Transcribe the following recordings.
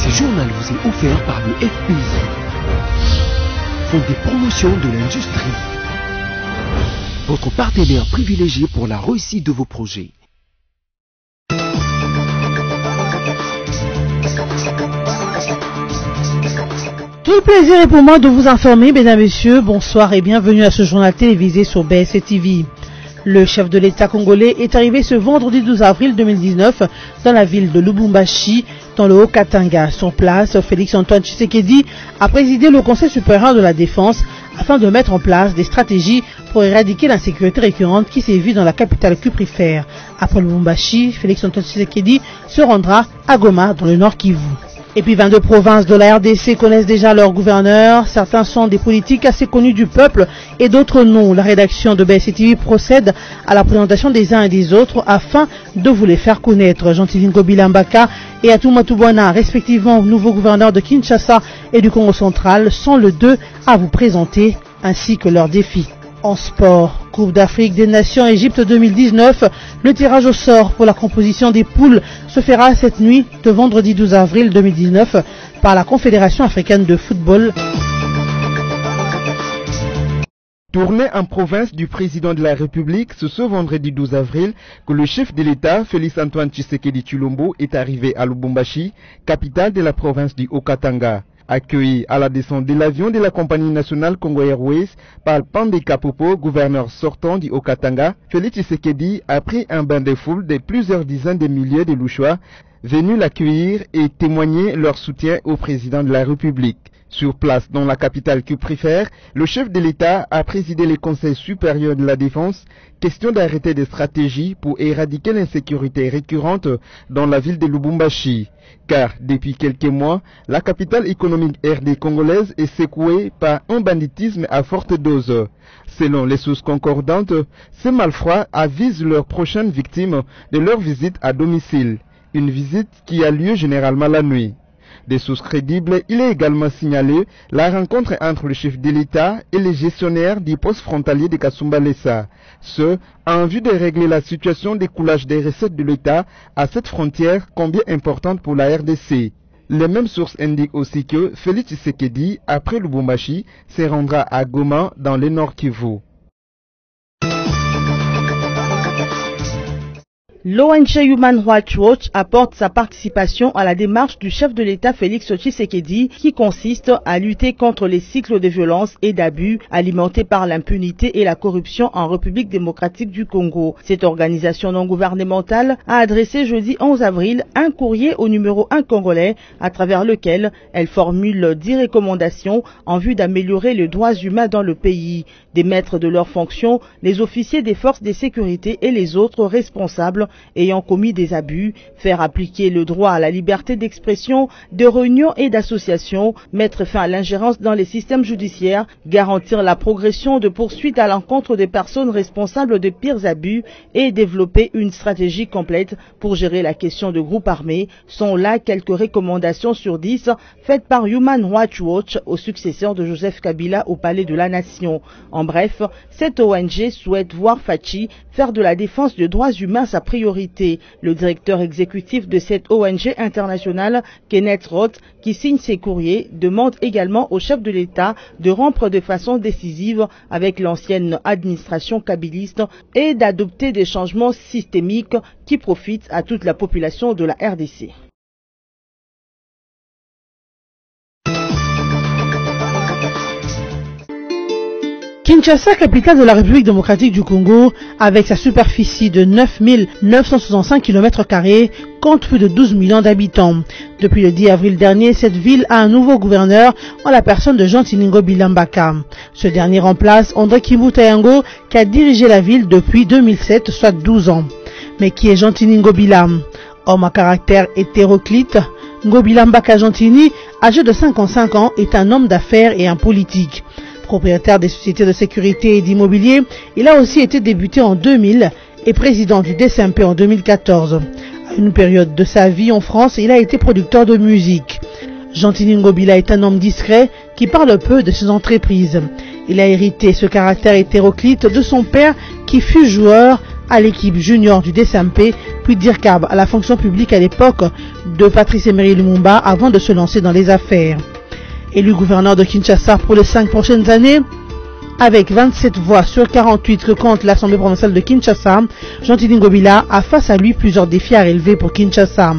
Ce journal vous est offert par le FPI, Fonds de promotion de l'industrie, votre partenaire privilégié pour la réussite de vos projets. Tout le plaisir est pour moi de vous informer, mesdames et messieurs, bonsoir et bienvenue à ce journal télévisé sur BSC TV. Le chef de l'État congolais est arrivé ce vendredi 12 avril 2019 dans la ville de Lubumbashi, dans le Haut-Katanga. Sur place, Félix-Antoine Tshisekedi a présidé le Conseil supérieur de la défense afin de mettre en place des stratégies pour éradiquer l'insécurité récurrente qui sévit dans la capitale cuprifère. Après Lubumbashi, Félix-Antoine Tshisekedi se rendra à Goma, dans le Nord Kivu. Et puis 22 provinces de la RDC connaissent déjà leurs gouverneurs. Certains sont des politiques assez connus du peuple et d'autres non. La rédaction de BSC TV procède à la présentation des uns et des autres afin de vous les faire connaître. Jean-Tilingo Bilambaka et Atumatu Bwana, respectivement nouveaux gouverneurs de Kinshasa et du Congo central, sont les deux à vous présenter ainsi que leurs défis. En sport, Coupe d'Afrique des Nations Égypte 2019, le tirage au sort pour la composition des poules se fera cette nuit de vendredi 12 avril 2019 par la Confédération africaine de football. Tournée en province du président de la République, c'est ce vendredi 12 avril que le chef de l'État, Félix-Antoine Tshisekedi Tshilombo, est arrivé à Lubumbashi, capitale de la province du Haut-Katanga. Accueilli à la descente de l'avion de la compagnie nationale Congo Airways par Pandé Kapopo, gouverneur sortant du Haut-Katanga, Félix Tshisekedi a pris un bain de foule de plusieurs dizaines de milliers de Louchois venus l'accueillir et témoigner leur soutien au président de la République. Sur place, dans la capitale cuprifère, le chef de l'État a présidé le Conseil supérieur de la défense, question d'arrêter des stratégies pour éradiquer l'insécurité récurrente dans la ville de Lubumbashi. Car, depuis quelques mois, la capitale économique RD congolaise est secouée par un banditisme à forte dose. Selon les sources concordantes, ces malfrats avisent leurs prochaines victimes de leur visite à domicile. Une visite qui a lieu généralement la nuit. Des sources crédibles, il est également signalé la rencontre entre le chef de l'État et les gestionnaires du poste frontalier de Kasumbalesa. Ce, en vue de régler la situation d'écoulage des recettes de l'État à cette frontière combien importante pour la RDC. Les mêmes sources indiquent aussi que Félix Tshisekedi, après Lubumbashi, se rendra à Goma dans le Nord Kivu. L'ONG Human Rights Watch apporte sa participation à la démarche du chef de l'État Félix Tshisekedi qui consiste à lutter contre les cycles de violence et d'abus alimentés par l'impunité et la corruption en République démocratique du Congo. Cette organisation non gouvernementale a adressé jeudi 11 avril un courrier au numéro 1 congolais à travers lequel elle formule 10 recommandations en vue d'améliorer les droits humains dans le pays, démettre de leurs fonctions les officiers des forces de sécurité et les autres responsables ayant commis des abus, faire appliquer le droit à la liberté d'expression, de réunion et d'association, mettre fin à l'ingérence dans les systèmes judiciaires, garantir la progression de poursuites à l'encontre des personnes responsables de pires abus et développer une stratégie complète pour gérer la question de groupes armés sont là quelques recommandations sur 10 faites par Human Rights Watch au successeur de Joseph Kabila au Palais de la Nation. En bref, cette ONG souhaite voir Fachi faire de la défense des droits humains sa priorité. Le directeur exécutif de cette ONG internationale, Kenneth Roth, qui signe ces courriers, demande également au chef de l'État de rompre de façon décisive avec l'ancienne administration kabiliste et d'adopter des changements systémiques qui profitent à toute la population de la RDC. Kinshasa, capitale de la République démocratique du Congo, avec sa superficie de 9 965 km², compte plus de 12 millions d'habitants. Depuis le 10 avril dernier, cette ville a un nouveau gouverneur en la personne de Jean-Tilingo Bilambaka. Ce dernier remplace André Kimbu-Tayango qui a dirigé la ville depuis 2007, soit 12 ans. Mais qui est Jean-Tilingo Bilam? Homme à caractère hétéroclite, Ngobilambaka Jean-Tini, âgé de 55 ans, est un homme d'affaires et un politique. Propriétaire des sociétés de sécurité et d'immobilier, il a aussi été député en 2000 et président du DSMP en 2014. À une période de sa vie en France, il a été producteur de musique. Jean-Tilingo Bila est un homme discret qui parle peu de ses entreprises. Il a hérité ce caractère hétéroclite de son père qui fut joueur à l'équipe junior du DSMP puis d'IRCAB à la fonction publique à l'époque de Patrice Emery Lumumba avant de se lancer dans les affaires. Élu gouverneur de Kinshasa pour les 5 prochaines années, avec 27 voix sur 48 que compte l'Assemblée provinciale de Kinshasa, Jean-Tini Ngobila a face à lui plusieurs défis à relever pour Kinshasa.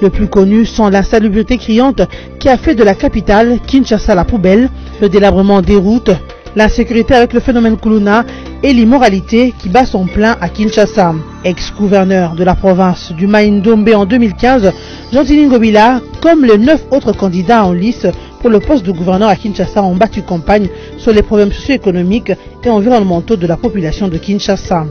Le plus connu sont l'insalubrité criante qui a fait de la capitale Kinshasa la poubelle, le délabrement des routes, l'insécurité avec le phénomène Kuluna et l'immoralité qui bat son plein à Kinshasa. Ex-gouverneur de la province du Maïndombe en 2015, Jean-Tini Ngobila, comme les 9 autres candidats en lice pour le poste de gouverneur à Kinshasa, ont battu campagne sur les problèmes socio-économiques et environnementaux de la population de Kinshasa.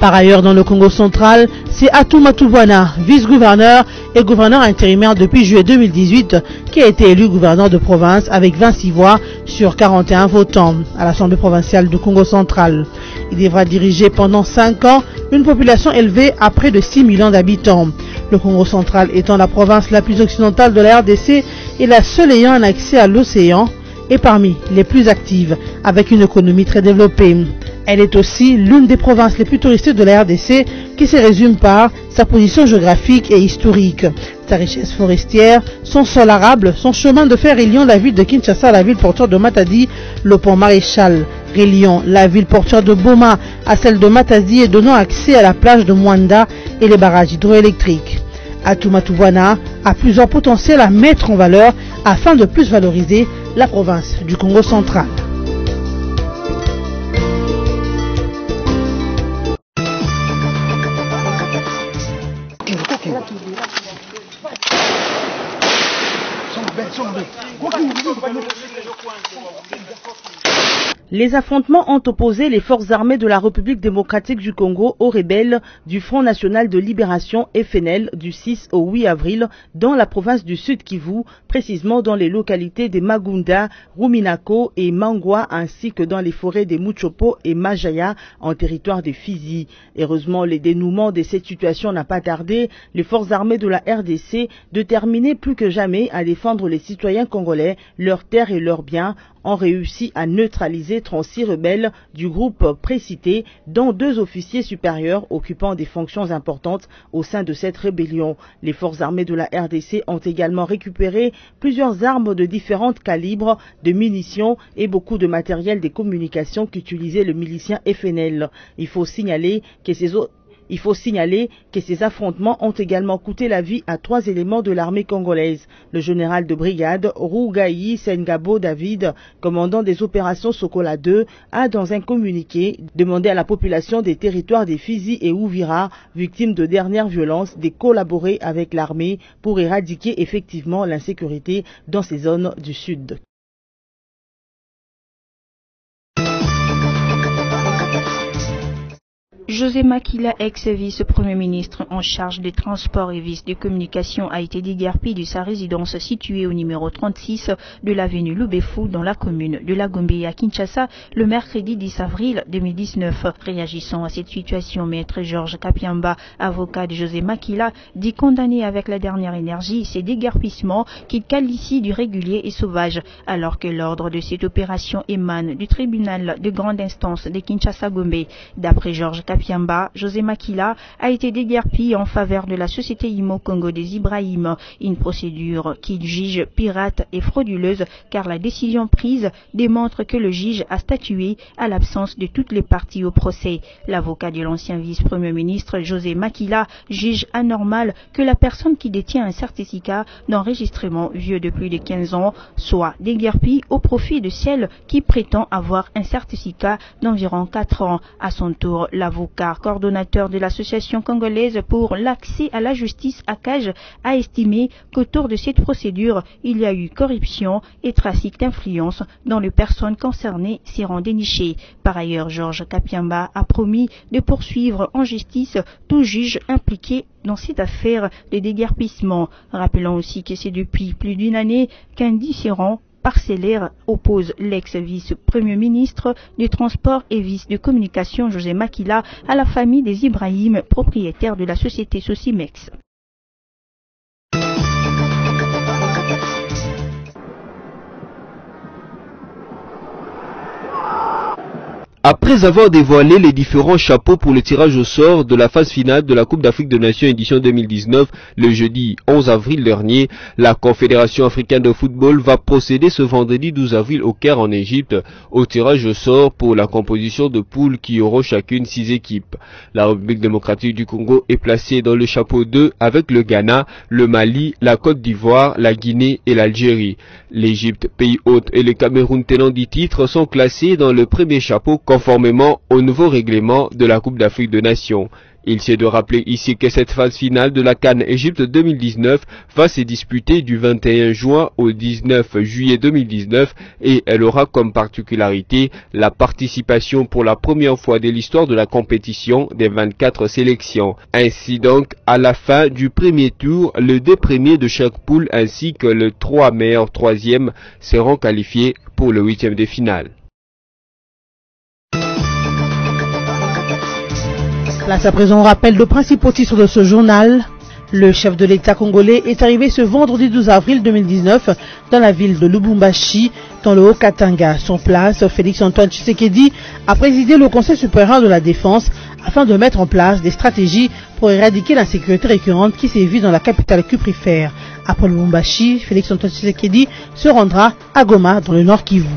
Par ailleurs, dans le Congo central, c'est Atou Matubwana, vice-gouverneur et gouverneur intérimaire depuis juillet 2018, qui a été élu gouverneur de province avec 26 voix sur 41 votants à l'Assemblée provinciale du Congo central. Il devra diriger pendant 5 ans une population élevée à près de 6 millions d'habitants. Le Congo central étant la province la plus occidentale de la RDC et la seule ayant un accès à l'océan et parmi les plus actives, avec une économie très développée. Elle est aussi l'une des provinces les plus touristes de la RDC qui se résume par sa position géographique et historique, sa richesse forestière, son sol arable, son chemin de fer reliant la ville de Kinshasa à la ville portuaire de Matadi, le pont Maréchal, reliant la ville portuaire de Boma à celle de Matadi et donnant accès à la plage de Mwanda et les barrages hydroélectriques. Atou Matubwana a plusieurs potentiels à mettre en valeur afin de plus valoriser la province du Congo central. Les affrontements ont opposé les forces armées de la République démocratique du Congo aux rebelles du Front national de libération FNL du 6 au 8 avril dans la province du Sud Kivu, précisément dans les localités de Magunda, Ruminako et Mangwa, ainsi que dans les forêts de Muchopo et Majaya en territoire de Fizi. Heureusement, le dénouement de cette situation n'a pas tardé. Les forces armées de la RDC, déterminées plus que jamais à défendre les citoyens congolais, leurs terres et leurs biens, ont réussi à neutraliser 36 rebelles du groupe précité, dont 2 officiers supérieurs occupant des fonctions importantes au sein de cette rébellion. Les forces armées de la RDC ont également récupéré plusieurs armes de différents calibres, de munitions et beaucoup de matériel de communication qu'utilisait le milicien FNL. Il faut signaler que ces affrontements ont également coûté la vie à 3 éléments de l'armée congolaise. Le général de brigade Rougaï Sengabo David, commandant des opérations Sokola 2, a dans un communiqué demandé à la population des territoires des Fizi et Ouvira, victimes de dernières violences, de collaborer avec l'armée pour éradiquer effectivement l'insécurité dans ces zones du Sud. José Makila, ex-vice-premier ministre en charge des transports et vice de communication, a été déguerpi de sa résidence située au numéro 36 de l'avenue Lubefou dans la commune de La Gombe à Kinshasa le mercredi 10 avril 2019. Réagissant à cette situation, maître Georges Kapiamba, avocat de José Makila, dit condamner avec la dernière énergie ces déguerpissements qu'il qualifie d'irréguliers et sauvages, alors que l'ordre de cette opération émane du tribunal de grande instance de Kinshasa-Gombe. D'après Georges Kapiamba, José Makila a été déguerpi en faveur de la société Imo Congo des Ibrahim, une procédure qu'il juge pirate et frauduleuse car la décision prise démontre que le juge a statué à l'absence de toutes les parties au procès. L'avocat de l'ancien vice-premier ministre José Makila juge anormal que la personne qui détient un certificat d'enregistrement vieux de plus de 15 ans soit déguerpie au profit de celle qui prétend avoir un certificat d'environ 4 ans. À son tour, l'avocat coordonnateur de l'association congolaise pour l'accès à la justice ACAJ a estimé qu'autour de cette procédure, il y a eu corruption et trafic d'influence dont les personnes concernées seront dénichées. Par ailleurs, Georges Kapiamba a promis de poursuivre en justice tout juge impliqué dans cette affaire de déguerpissement. Rappelons aussi que c'est depuis plus d'une année qu'un différend parcellaire oppose l'ex-vice-premier ministre du transport et vice de communication José Makila à la famille des Ibrahim, propriétaire de la société Sosimex. Après avoir dévoilé les différents chapeaux pour le tirage au sort de la phase finale de la Coupe d'Afrique des Nations édition 2019, le jeudi 11 avril dernier, la Confédération africaine de football va procéder ce vendredi 12 avril au Caire en Égypte au tirage au sort pour la composition de poules qui auront chacune 6 équipes. La République démocratique du Congo est placée dans le chapeau 2 avec le Ghana, le Mali, la Côte d'Ivoire, la Guinée et l'Algérie. L'Égypte, pays hôte, et le Cameroun tenant du titre sont classés dans le premier chapeau conformément au nouveau règlement de la Coupe d'Afrique des Nations. Il s'est de rappeler ici que cette phase finale de la CAN Égypte 2019 va se disputer du 21 juin au 19 juillet 2019 et elle aura comme particularité la participation pour la première fois de l'histoire de la compétition des 24 sélections. Ainsi donc, à la fin du premier tour, les 2 premiers de chaque poule ainsi que les 3 meilleurs troisièmes seront qualifiés pour le 8e de finale. Place à présent au rappel de principaux titres de ce journal. Le chef de l'État congolais est arrivé ce vendredi 12 avril 2019 dans la ville de Lubumbashi, dans le Haut-Katanga. Sur place, Félix-Antoine Tshisekedi a présidé le Conseil supérieur de la défense afin de mettre en place des stratégies pour éradiquer l'insécurité récurrente qui sévit dans la capitale cuprifère. Après Lubumbashi, Félix-Antoine Tshisekedi se rendra à Goma, dans le Nord Kivu.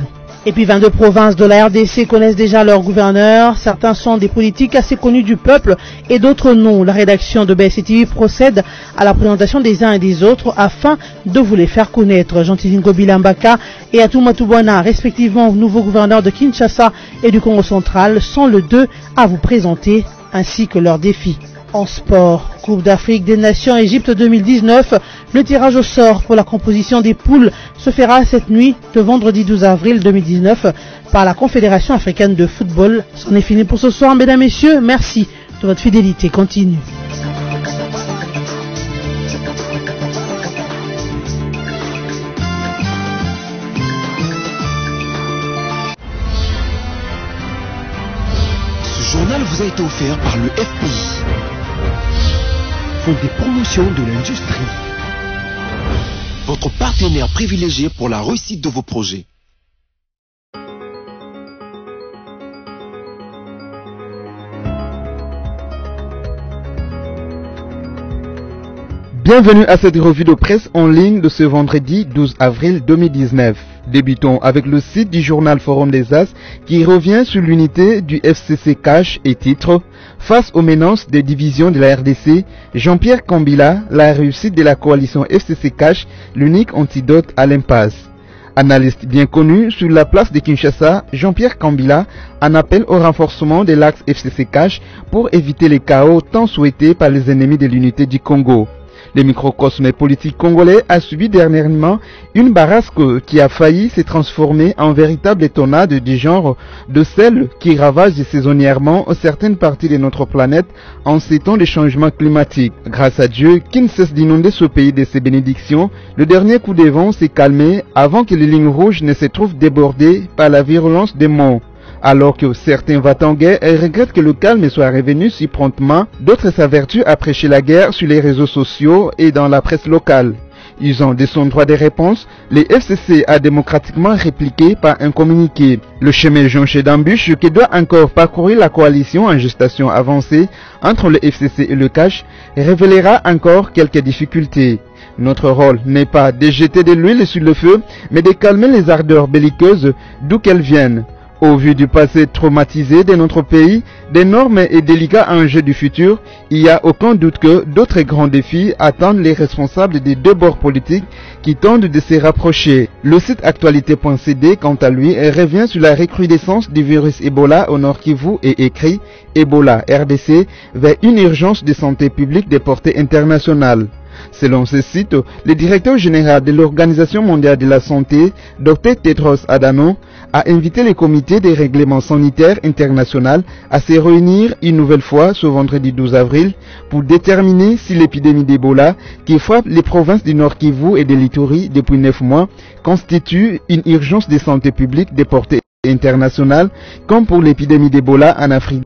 Et puis 22 provinces de la RDC connaissent déjà leurs gouverneurs. Certains sont des politiques assez connus du peuple et d'autres non. La rédaction de BSC-TV procède à la présentation des uns et des autres afin de vous les faire connaître. Jean-Tilingo Bilambaka et Atoumata Bwana, respectivement nouveaux gouverneurs de Kinshasa et du Congo central, sont les 2 à vous présenter ainsi que leurs défis. En sport, Coupe d'Afrique des Nations Égypte 2019, le tirage au sort pour la composition des poules se fera cette nuit de vendredi 12 avril 2019 par la Confédération africaine de football. C'en est fini pour ce soir, mesdames, messieurs. Merci de votre fidélité continue. Ce journal vous a été offert par le FPI. Fonds des promotions de l'industrie. Votre partenaire privilégié pour la réussite de vos projets. Bienvenue à cette revue de presse en ligne de ce vendredi 12 avril 2019. Débutons avec le site du journal Forum des As qui revient sur l'unité du FCC Cash et titre « Face aux menaces des divisions de la RDC, Jean-Pierre Kambila, la réussite de la coalition FCC Cash, l'unique antidote à l'impasse ». Analyste bien connu sur la place de Kinshasa, Jean-Pierre Kambila en appelle au renforcement de l'axe FCC Cash pour éviter les chaos tant souhaités par les ennemis de l'unité du Congo. Le microcosme politique congolais a subi dernièrement une barasque qui a failli se transformer en véritable tornade du genre de celle qui ravage saisonnièrement certaines parties de notre planète en ces temps de changement climatique. Grâce à Dieu, qui ne cesse d'inonder ce pays de ses bénédictions, le dernier coup de vent s'est calmé avant que les lignes rouges ne se trouvent débordées par la virulence des monts. Alors que certains va-t-en-guerre regrettent que le calme soit revenu si promptement, d'autres s'avertuent à prêcher la guerre sur les réseaux sociaux et dans la presse locale. Usant de son droit de réponse, le FCC a démocratiquement répliqué par un communiqué. Le chemin jonché d'embûches que doit encore parcourir la coalition en gestation avancée entre le FCC et le Cash révélera encore quelques difficultés. Notre rôle n'est pas de jeter de l'huile sur le feu, mais de calmer les ardeurs belliqueuses d'où qu'elles viennent. Au vu du passé traumatisé de notre pays, d'énormes et délicats enjeux du futur, il n'y a aucun doute que d'autres grands défis attendent les responsables des 2 bords politiques qui tentent de se rapprocher. Le site actualité.cd, quant à lui, revient sur la recrudescence du virus Ebola au Nord Kivu et écrit « Ebola RDC vers une urgence de santé publique de portée internationale ». Selon ce site, le directeur général de l'Organisation mondiale de la santé, Dr Tedros Adhanom, a invité le comité des règlements sanitaires international à se réunir une nouvelle fois ce vendredi 12 avril pour déterminer si l'épidémie d'Ebola qui frappe les provinces du Nord Kivu et de l'Ituri depuis 9 mois constitue une urgence de santé publique de portée internationale comme pour l'épidémie d'Ebola en Afrique